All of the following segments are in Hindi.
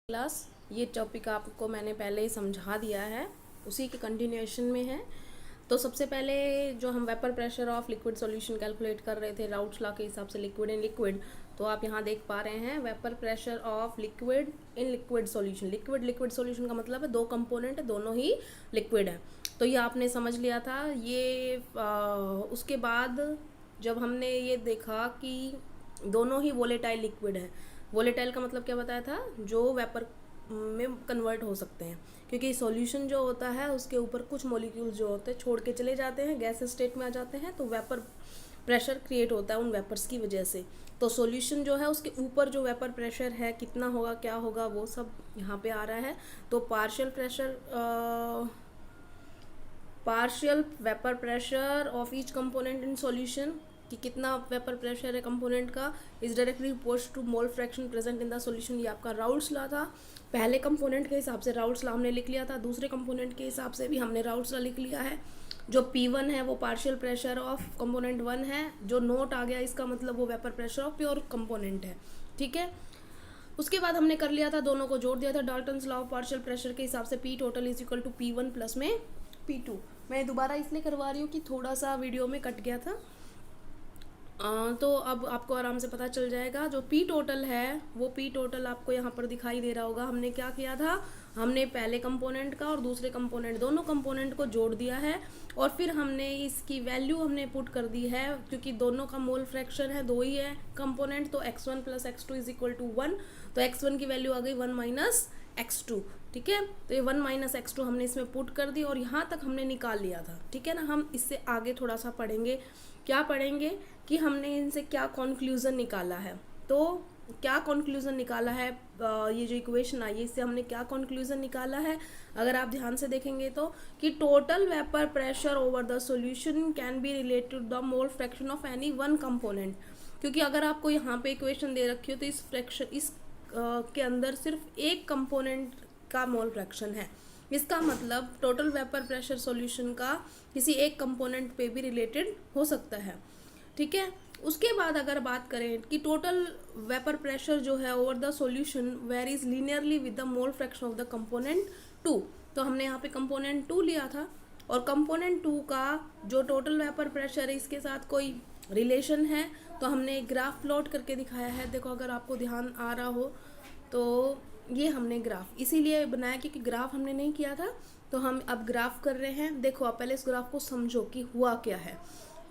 क्लास ये टॉपिक आपको मैंने पहले ही समझा दिया है, उसी के कंटिन्यूएशन में है। तो सबसे पहले जो हम vapour pressure of liquid solution calculate कर रहे थे राउट्स लॉ के हिसाब से लिक्विड इन लिक्विड, तो आप यहाँ देख पा रहे हैं vapour pressure of liquid in liquid solution. Liquid liquid solution का मतलब है दो कंपोनेंट है, दोनों ही लिक्विड है। तो ये आपने समझ लिया था। ये उसके बाद जब हमने ये देखा कि दोनों ही वोलेटाइल लिक्विड है। वोलेटाइल का मतलब क्या बताया था, जो वेपर में कन्वर्ट हो सकते हैं, क्योंकि सॉल्यूशन जो होता है उसके ऊपर कुछ मॉलिक्यूल्स जो होते हैं छोड़ के चले जाते हैं, गैस स्टेट में आ जाते हैं, तो वेपर प्रेशर क्रिएट होता है उन वेपर्स की वजह से। तो सॉल्यूशन जो है उसके ऊपर जो वेपर प्रेशर है कितना होगा, क्या होगा, वो सब यहाँ पे आ रहा है। तो partial vapour pressure of each component in solution, कि कितना वेपर प्रेशर है कंपोनेंट का, is directly proportional to mole fraction present in the solution. ये आपका राउल्ट्स लॉ था। पहले कंपोनेंट के हिसाब से राउल्ट्स लॉ हमने लिख लिया था, दूसरे कंपोनेंट के हिसाब से भी हमने राउल्ट्स लॉ लिख लिया है। जो P1 है वो पार्शियल प्रेशर ऑफ कंपोनेंट 1 है, जो नोट आ गया इसका मतलब वो vapour pressure of pure component है। ठीक है, उसके बाद हमने कर लिया था, दोनों को जोड़ दिया था Dalton's law of partial pressure के हिसाब से, P total is equal to P1 plus में P2। मैं दोबारा इसलिए करवा रही हूँ कि थोड़ा सा वीडियो में कट गया था। तो अब आपको आराम से पता चल जाएगा। जो P टोटल है वो P टोटल आपको यहाँ पर दिखाई दे रहा होगा। हमने क्या किया था, हमने पहले कंपोनेंट का और दूसरे कंपोनेंट दोनों कंपोनेंट को जोड़ दिया है, और फिर हमने इसकी वैल्यू हमने पुट कर दी है, क्योंकि दोनों का मोल फ्रैक्शन है, दो ही है कंपोनेंट, तो x1 plus x2 is equal to 1। तो x1 की वैल्यू आ गई 1 माइनस x2। ठीक है, तो ये 1 माइनस x2 हमने इसमें पुट कर दी और यहाँ तक हमने निकाल लिया था। ठीक है ना, हम इससे आगे थोड़ा सा पढ़ेंगे। क्या पढ़ेंगे कि हमने इनसे क्या कंक्लूजन निकाला है। तो क्या कंक्लूजन निकाला है, ये जो इक्वेशन आई है इससे हमने क्या कंक्लूजन निकाला है, अगर आप ध्यान से देखेंगे तो, कि total vapour pressure over the solution can be related to the mole fraction of any one component. क्योंकि अगर आपको यहाँ पे इक्वेशन दे रखी हो तो इस फ्रैक्शन के अंदर सिर्फ एक कंपोनेंट का मोल फ्रैक्शन है, इसका मतलब टोटल वेपर प्रेशर सॉल्यूशन का किसी एक कंपोनेंट पे भी रिलेटेड हो सकता है। ठीक है, उसके बाद अगर बात करें कि टोटल वेपर प्रेशर जो है over the solution varies linearly with the mole fraction of the component 2, तो हमने यहाँ पे कंपोनेंट 2 लिया था, और कंपोनेंट 2 का जो टोटल वेपर प्रेशर है इसके साथ कोई रिलेशन है, तो हमने एक ग्राफ प्लॉट करके दिखाया है। देखो अगर आपको ध्यान आ रहा हो तो ये हमने ग्राफ इसीलिए बनाया क्योंकि ग्राफ हमने नहीं किया था, तो हम अब ग्राफ कर रहे हैं। देखो आप पहले इस ग्राफ को समझो कि हुआ क्या है।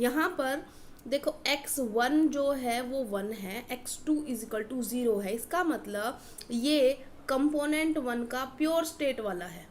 यहाँ पर देखो x1 जो है वो 1 है, x2 इज इक्वल टू 0 है, इसका मतलब ये कंपोनेंट 1 का प्योर स्टेट वाला है।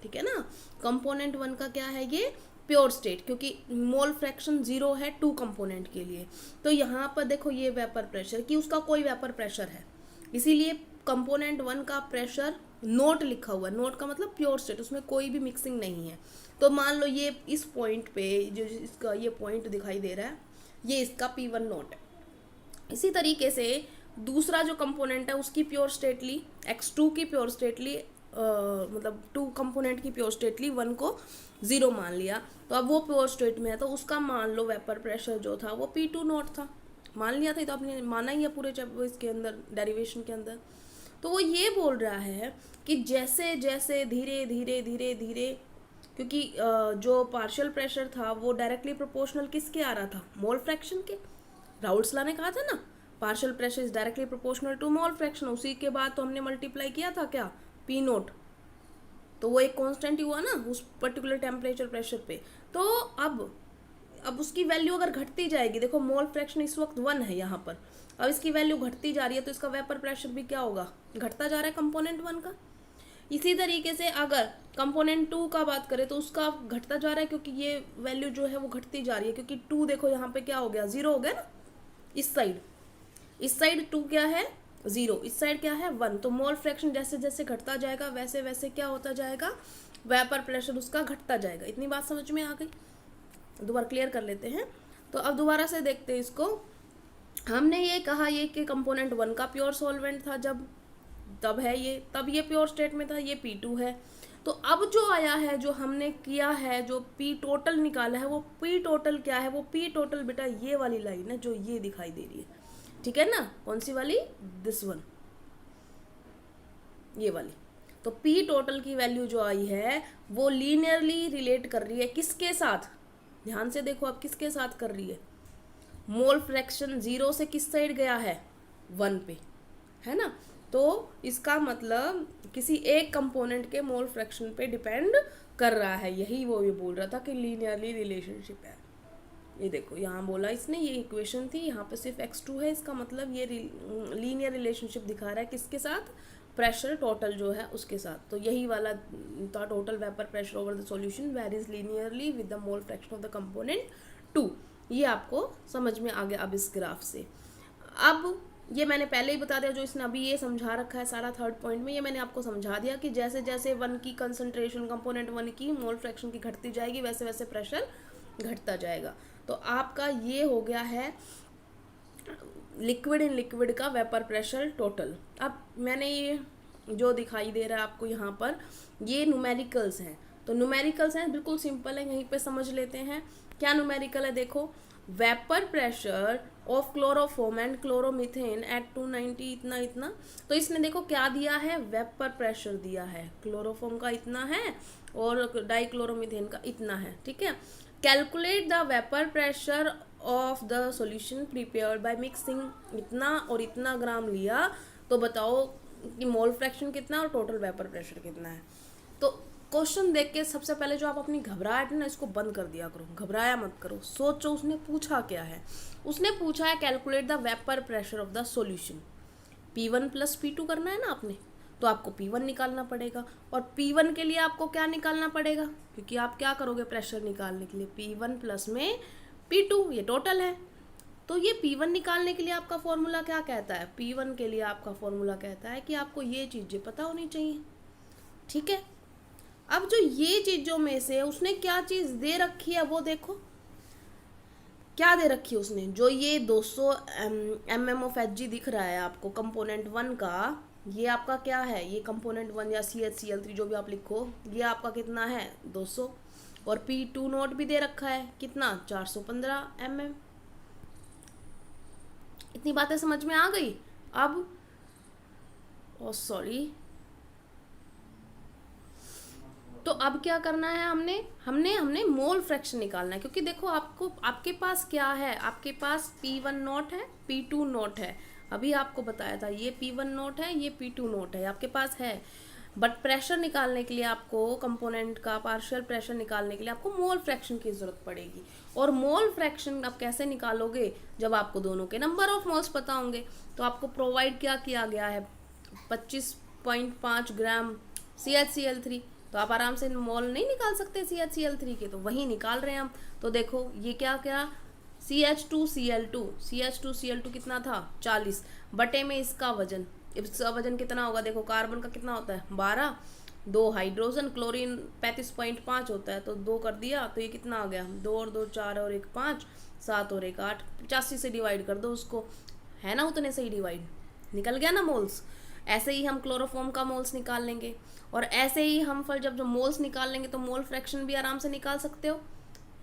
ठीक है ना, कंपोनेंट 1 का क्या है, ये प्योर स्टेट, क्योंकि मोल फ्रैक्शन 0 है 2 कंपोनेंट के लिए। तो यहाँ पर देखो ये वेपर प्रेशर कि उसका कोई वेपर प्रेशर है, इसीलिए कंपोनेंट 1 का प्रेशर नोट लिखा हुआ है। नोट का मतलब प्योर स्टेट, उसमें कोई भी मिक्सिंग नहीं है। तो मान लो ये इस पॉइंट पे जो इसका ये पॉइंट दिखाई दे रहा है, ये इसका P1 नोट है। इसी तरीके से दूसरा जो कंपोनेंट है उसकी प्योर स्टेट ली, x2 की प्योर स्टेट ली, मतलब 2 कंपोनेंट की प्योर स्टेट ली, 1 को 0 मान लिया, तो अब वो प्योर स्टेट में है, तो उसका मान लो वेपर प्रेशर जो था वो P2 नोट था, मान लिया था। तो आपने माना ही है पूरे इसके अंदर डेरिवेशन के अंदर। तो वो ये बोल रहा है कि जैसे जैसे धीरे धीरे धीरे धीरे, क्योंकि जो पार्शियल प्रेशर था वो डायरेक्टली प्रोपोर्शनल किसके आ रहा था, मोल फ्रैक्शन के। राउल्ट्स लॉ ने कहा था ना, partial pressure is directly proportional to mole fraction. उसी के बाद तो हमने मल्टीप्लाई किया था क्या, P नोट, तो वो एक कांस्टेंट ही हुआ ना उस पर्टिकुलर टेम्परेचर प्रेशर पे। तो अब उसकी वैल्यू अगर घटती जाएगी, देखो मोल फ्रैक्शन इस वक्त 1 है यहाँ पर, अब इसकी वैल्यू घटती जा रही है, तो इसका वेपर प्रेशर भी क्या होगा, घटता जा रहा है कंपोनेंट 1 का। इसी तरीके से अगर कंपोनेंट 2 का बात करें तो उसका घटता जा रहा है, क्योंकि ये वैल्यू जो है वो घटती जा रही है, क्योंकि 2 देखो यहाँ पे क्या हो गया, 0 हो गया ना। इस साइड 2 क्या है, 0, इस साइड क्या है 1। तो मोल फ्रैक्शन जैसे जैसे घटता जाएगा वैसे वैसे क्या होता जाएगा, वेपर प्रेशर उसका घटता जाएगा। इतनी बात समझ में आ गई, दोबारा क्लियर कर लेते हैं। तो अब दोबारा से देखते हैं इसको। हमने ये कहा ये कि कंपोनेंट 1 का प्योर सॉल्वेंट था, तब ये प्योर स्टेट में था, ये P2 है। तो अब जो आया है, जो हमने किया है, जो P टोटल निकाला है, वो P टोटल क्या है, वो P टोटल बेटा ये वाली लाइन है जो ये दिखाई दे रही है। ठीक है ना, कौन सी वाली, दिस वन, ये वाली। तो पी टोटल की वैल्यू जो आई है वो लीनियरली रिलेट कर रही है किसके साथ, ध्यान से देखो अब किसके साथ कर रही है, मोल फ्रैक्शन 0 से किस साइड गया है, 1 पे, है ना। तो इसका मतलब किसी एक कंपोनेंट के मोल फ्रैक्शन पे डिपेंड कर रहा है, यही वो ये बोल रहा था कि लीनियरली रिलेशनशिप है। ये देखो यहाँ बोला इसने, ये इक्वेशन थी, यहाँ पे सिर्फ x2 है, इसका मतलब ये लीनियर रिलेशनशिप दिखा रहा है किसके साथ, प्रेशर टोटल जो है उसके साथ। तो यही वाला था, total vapour pressure over the solution varies linearly with the mole fraction of the component 2। ये आपको समझ में आ गया अब इस ग्राफ से। अब ये मैंने पहले ही बता दिया, जो इसने अभी ये समझा रखा है सारा थर्ड पॉइंट में, ये मैंने आपको समझा दिया कि जैसे जैसे 1 की कंसंट्रेशन, कंपोनेंट 1 की मोल फ्रैक्शन की घटती जाएगी वैसे वैसे प्रेशर घटता जाएगा। तो आपका ये हो गया है लिक्विड इन लिक्विड का वेपर प्रेशर टोटल। अब मैंने ये जो दिखाई दे रहा है आपको यहाँ पर, ये न्यूमेरिकल्स हैं। तो न्यूमेरिकल्स हैं, बिल्कुल सिंपल है, यहीं पे समझ लेते हैं क्या न्यूमेरिकल है। देखो, vapour pressure of chloroform and chloromethane at 290 इतना इतना। तो इसने देखो क्या दिया है, वेपर प्रेशर दिया है, क्लोरोफॉर्म का इतना है और डाइक्लोरोमीथेन का इतना है, ठीक है। Calculate the vapour pressure of the solution prepared by mixing, इतना और इतना ग्राम लिया, तो बताओ कि मोल फ्रैक्शन कितना और टोटल वेपर प्रेशर कितना है। तो क्वेश्चन देख के सबसे पहले जो आप अपनी घबराहट है ना, इसको बंद कर दिया करो, घबराया मत करो, सोचो उसने पूछा क्या है। उसने पूछा है calculate the vapour pressure of the solution, P1 plus P2 करना है ना आपने, तो आपको P1 निकालना पड़ेगा। और P1 के लिए आपको क्या निकालना पड़ेगा, क्योंकि आप क्या करोगे प्रेशर निकालने के लिए, P1 प्लस में P2, ये टोटल है। तो ये P1 निकालने के लिए आपका फॉर्मूला क्या कहता है, P1 के लिए आपका फॉर्मूला कहता है कि आपको ये चीज़ें पता होनी चाहिए, ठीक है। अब जो ये चीज़ों में से उसने क्या चीज़ दे रखी है वो देखो, क्या दे रखी है उसने, जो ये 200 mm ऑफ Hg दिख रहा है आपको कंपोनेंट 1 का, ये आपका क्या है, ये कंपोनेंट 1 या CHCl3 जो भी आप लिखो, ये आपका कितना है 200, और P2 नोट भी दे रखा है कितना 415 mm। इतनी बातें समझ में आ गई। अब सॉरी, तो अब क्या करना है, हमने मोल फ्रैक्शन निकालना है, क्योंकि देखो आपके पास क्या है, आपके पास P1 नोट है, P2 नोट है, अभी आपको बताया था ये P1 नोट है, ये P2 नोट है, आपके पास है। बट प्रेशर निकालने के लिए आपको, कंपोनेंट का पार्शियल प्रेशर निकालने के लिए आपको मोल फ्रैक्शन की ज़रूरत पड़ेगी। और मोल फ्रैक्शन आप कैसे निकालोगे, जब आपको दोनों के नंबर ऑफ मोल्स पता होंगे। तो आपको प्रोवाइड क्या किया गया है, 25.5 ग्राम CHCl3, तो आप आराम से मोल नहीं निकाल सकते CHCl3 के, तो वही निकाल रहे हैं हम। तो देखो ये क्या क्या, CH2Cl2 कितना था 40, बटे में इसका वजन कितना होगा, देखो कार्बन का कितना होता है 12, 2 हाइड्रोजन, क्लोरीन 35.5 होता है, तो 2 कर दिया, तो ये कितना आ गया, 2 और 2 4 और 1 5, 7 और 1 8, 85 से डिवाइड कर दो उसको, है ना, उतने से ही डिवाइड, निकल गया ना मोल्स। ऐसे ही हम क्लोरोफॉर्म का मोल्स निकाल लेंगे, और ऐसे ही हम फिर जब मोल्स निकाल लेंगे तो मोल फ्रैक्शन भी आराम से निकाल सकते हो।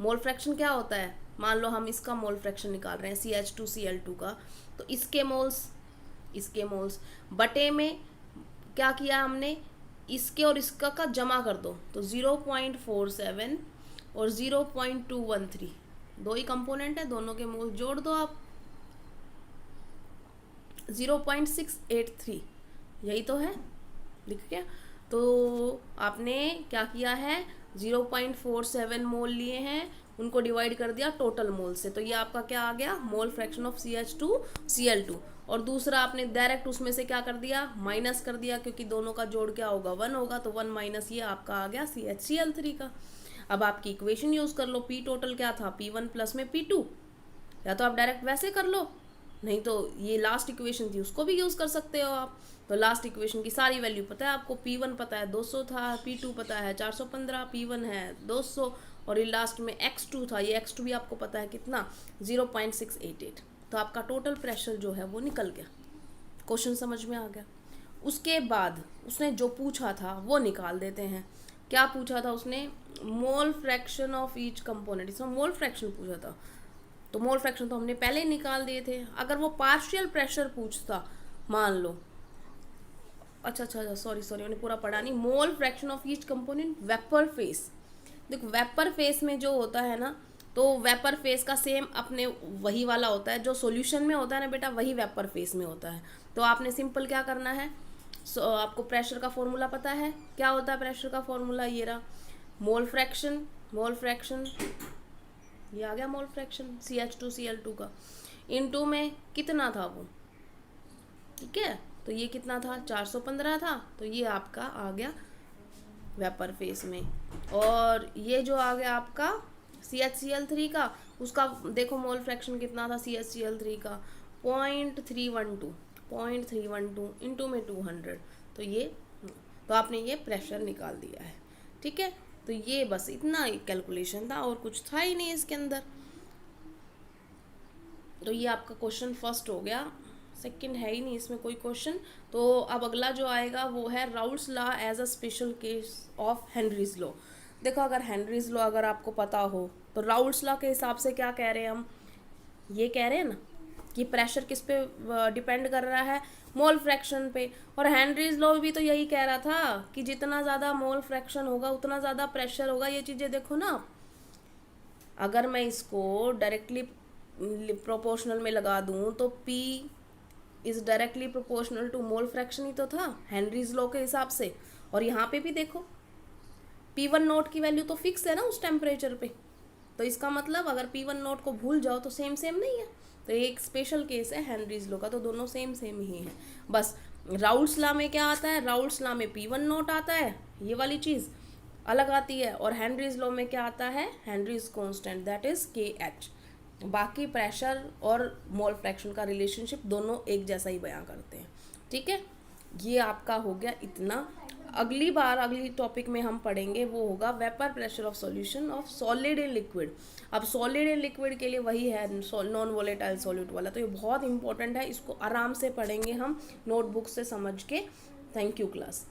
मोल फ्रैक्शन क्या होता है, मान लो हम इसका मोल फ्रैक्शन निकाल रहे हैं CH2Cl2 का, तो इसके मोल्स बटे में क्या किया हमने, इसके और इसका का जमा कर दो, तो 0.47 और 0.213, दो ही कंपोनेंट है, दोनों के मोल्स जोड़ दो आप, 0.683, यही तो है, दिख गया। तो आपने क्या किया है, 0.47 मोल लिए हैं, उनको डिवाइड कर दिया टोटल मोल से, तो ये आपका क्या आ गया, मोल फ्रैक्शन ऑफ CH2Cl2। और दूसरा आपने डायरेक्ट उसमें से क्या कर दिया, माइनस कर दिया, क्योंकि दोनों का जोड़ क्या होगा 1 होगा, तो 1 माइनस ये आपका आ गया CHCl3 का। अब आपकी इक्वेशन यूज़ कर लो, P टोटल क्या था, P1 प्लस में P2, या तो आप डायरेक्ट वैसे कर लो, नहीं तो ये लास्ट इक्वेशन थी उसको भी यूज़ कर सकते हो आप। तो लास्ट इक्वेशन की सारी वैल्यू पता है आपको, P1 पता है 200 था, P2 पता है 415, P1 है 200, और ये लास्ट में x2 था, ये x2 भी आपको पता है कितना 0.688। तो आपका टोटल प्रेशर जो है वो निकल गया। क्वेश्चन समझ में आ गया। उसके बाद उसने जो पूछा था वो निकाल देते हैं। क्या पूछा था उसने, मोल फ्रैक्शन ऑफ ईच कंपोनेंट, इसमें मोल फ्रैक्शन पूछा था, तो मोल फ्रैक्शन तो हमने पहले ही निकाल दिए थे। अगर वो पार्शियल प्रेशर पूछता, मान लो अच्छा, सॉरी मैंने पूरा पढ़ा नहीं। मोल fraction of each component vapour face. देखो वेपर फेस में जो होता है ना, तो वेपर फेस का सेम अपने वही वाला होता है जो सॉल्यूशन में होता है ना बेटा, वही वेपर फेस में होता है। तो आपने सिंपल क्या करना है, आपको प्रेशर का फॉर्मूला पता है, क्या होता है प्रेशर का फॉर्मूला, ये रहा, मोल फ्रैक्शन ये आ गया मोल फ्रैक्शन CH2Cl2 का, इनटू में कितना था वो, ठीक है, तो ये कितना था 415 था, तो ये आपका आ गया वेपर फेस में। और ये जो आ गया आपका CHCl3 का, उसका देखो मोल फ्रैक्शन कितना था CHCl3 का 0.312 इंटू में 200, तो ये, तो आपने ये प्रेशर निकाल दिया है, ठीक है। तो ये बस इतना कैलकुलेशन था और कुछ था ही नहीं इसके अंदर। तो ये आपका क्वेश्चन फर्स्ट हो गया, सेकंड है ही नहीं इसमें कोई क्वेश्चन। तो अब अगला जो आएगा वो है Raoult's law as a special case of Henry's law. देखो अगर हेनरीज लॉ अगर आपको पता हो तो राउल्ट्स लॉ के हिसाब से क्या कह रहे हैं हम, ये कह रहे हैं ना कि प्रेशर किस पे डिपेंड कर रहा है, मोल फ्रैक्शन पे। और हेनरीज लॉ भी तो यही कह रहा था कि जितना ज़्यादा मोल फ्रैक्शन होगा उतना ज़्यादा प्रेशर होगा। ये चीज़ें देखो ना आप, अगर मैं इसको डायरेक्टली प्रोपोर्शनल में लगा दूं तो P is directly proportional to mole fraction ही तो था हेनरीज लॉ के हिसाब से। और यहाँ पे भी देखो P1 नोट की वैल्यू तो फिक्स है ना उस टेम्परेचर पे, तो इसका मतलब अगर P1 नोट को भूल जाओ तो सेम नहीं है। तो ये एक स्पेशल केस है हेनरीज लॉ का, तो दोनों सेम ही है। बस राउल्ट्स लॉ में क्या आता है, राउल्ट्स लॉ में P1 नोट आता है, ये वाली चीज़ अलग आती है। और हेनरीज लॉ में क्या आता है, Henrys constant that is KH। बाकी प्रेशर और मोल फ्रैक्शन का रिलेशनशिप दोनों एक जैसा ही बयां करते हैं, ठीक है। ये आपका हो गया इतना। अगली बार अगली टॉपिक में हम पढ़ेंगे वो होगा vapour pressure of solution of solid in liquid. अब सॉलिड इन लिक्विड के लिए वही है नॉन वोलेटाइल सॉल्यूट वाला, तो ये बहुत इंपॉर्टेंट है, इसको आराम से पढ़ेंगे हम नोटबुक से समझ के। Thank you class.